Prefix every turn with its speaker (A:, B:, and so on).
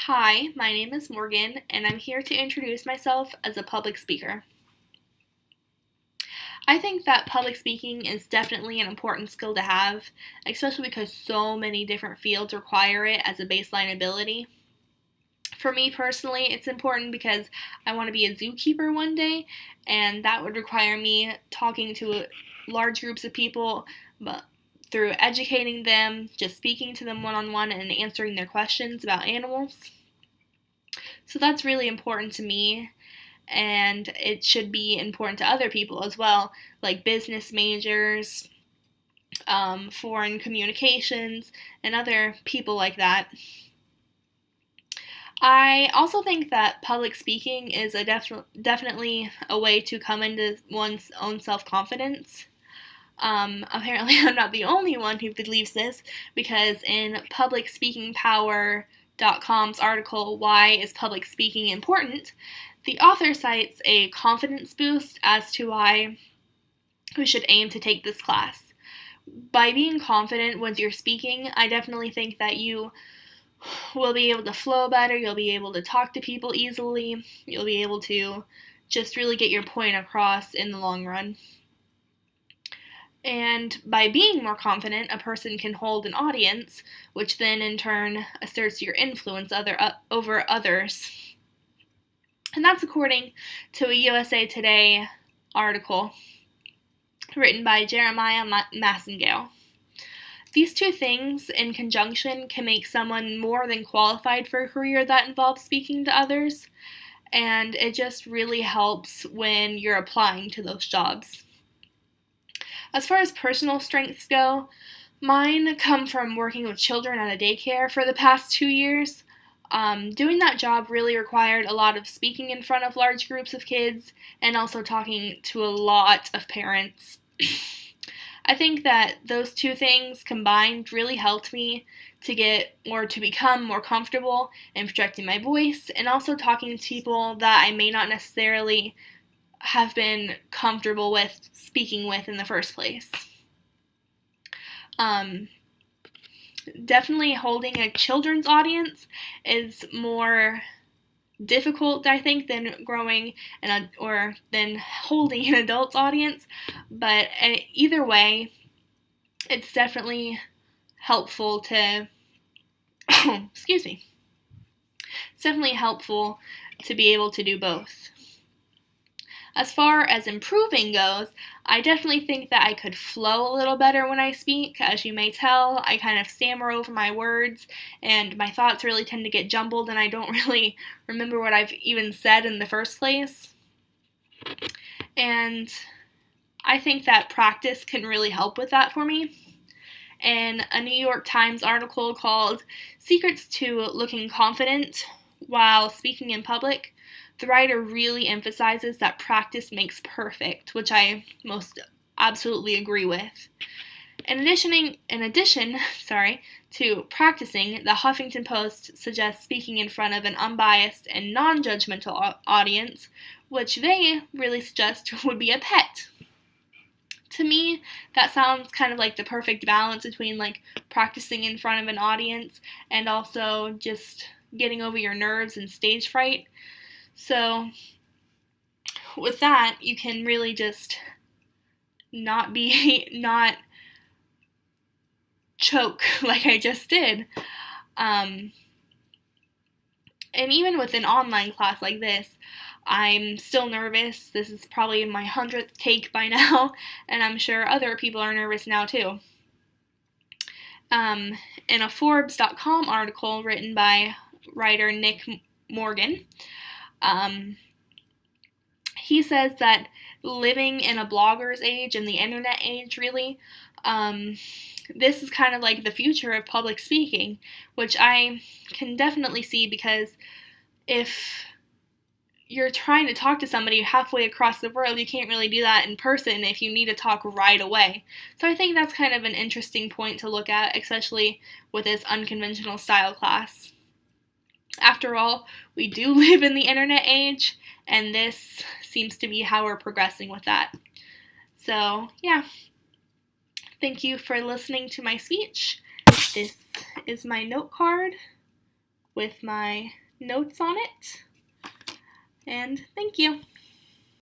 A: Hi, my name is Morgan, and I'm here to introduce myself as a public speaker. I think that public speaking is definitely an important skill to have, especially because so many different fields require it as a baseline ability. For me personally, it's important because I want to be a zookeeper one day, and that would require me talking to large groups of people, but through educating them, just speaking to them one on one, and answering their questions about animals. So that's really important to me, and it should be important to other people as well, like business majors, foreign communications, and other people like that. I also think that public speaking is definitely a way to come into one's own self confidence. Apparently, I'm not the only one who believes this, because in publicspeakingpower.com's article, Why is Public Speaking Important? The author cites a confidence boost as to why we should aim to take this class. By being confident when you're speaking, I definitely think that you will be able to flow better, you'll be able to talk to people easily, you'll be able to just really get your point across in the long run. And by being more confident, a person can hold an audience, which then in turn asserts your influence over others. And that's according to a USA Today article written by Jeremiah Massengale. These two things in conjunction can make someone more than qualified for a career that involves speaking to others, and it just really helps when you're applying to those jobs. As far as personal strengths go, mine come from working with children at a daycare for the past 2 years. Doing that job really required a lot of speaking in front of large groups of kids and also talking to a lot of parents. I think that those two things combined really helped me to become more comfortable in projecting my voice and also talking to people that I may not necessarily have been comfortable with speaking with in the first place. Definitely holding a children's audience is more difficult, I think, than than holding an adult's audience. But either way, it's definitely helpful to excuse me. It's definitely helpful to be able to do both. As far as improving goes, I definitely think that I could flow a little better when I speak. As you may tell, I kind of stammer over my words, and my thoughts really tend to get jumbled, and I don't really remember what I've even said in the first place. And I think that practice can really help with that for me. In a New York Times article called Secrets to Looking Confident While Speaking in Public, the writer really emphasizes that practice makes perfect, which I most absolutely agree with. In addition, to practicing, the Huffington Post suggests speaking in front of an unbiased and non-judgmental audience, which they really suggest would be a pet. To me, that sounds kind of like the perfect balance between like practicing in front of an audience and also just getting over your nerves and stage fright. So with that, you can really just not choke like I just did. And even with an online class like this, I'm still nervous. This is probably my 100th take by now, and I'm sure other people are nervous now too. In a Forbes.com article written by writer Nick Morgan, he says that living in a blogger's age and the internet age, really, this is kind of like the future of public speaking, which I can definitely see, because if you're trying to talk to somebody halfway across the world, you can't really do that in person if you need to talk right away. So I think that's kind of an interesting point to look at, especially with this unconventional style class. After all, we do live in the internet age, and this seems to be how we're progressing with that. So, yeah. Thank you for listening to my speech. This is my note card. with my notes on it. And thank you.